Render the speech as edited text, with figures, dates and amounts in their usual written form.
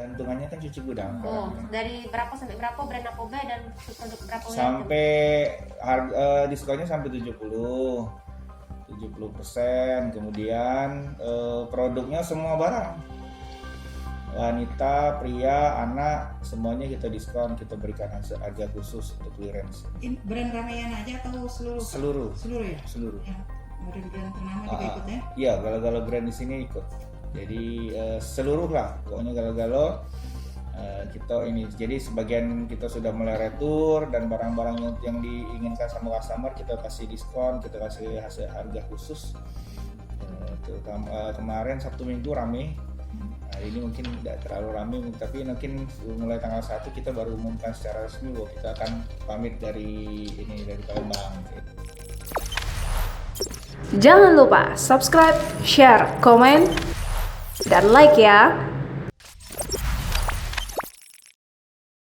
Gantungannya kan cuci gudang. Oh, dari berapa sampai berapa brand Akobe dan produk berapa Sampai harga diskonnya sampai 70%. Kemudian produknya semua barang. Wanita, pria, anak, semuanya kita diskon, kita berikan harga khusus untuk clearance. Brand Ramayana aja atau seluruh? Seluruh Ya? Seluruh. Ya. Brand ternama juga ikut ya? Iya, Galo-Galo brand di sini ikut. Jadi seluruh lah, pokoknya Galo-Galo kita ini. Jadi sebagian kita sudah mulai retur dan barang-barang yang diinginkan sama customer kita kasih diskon, kita kasih harga khusus. Kemarin Sabtu Minggu rame. Nah, ini mungkin tidak terlalu rame, tapi mungkin mulai tanggal 1 kita baru umumkan secara resmi bahwa kita akan pamit dari Palembang. Jangan lupa subscribe, share, komen, dan like ya.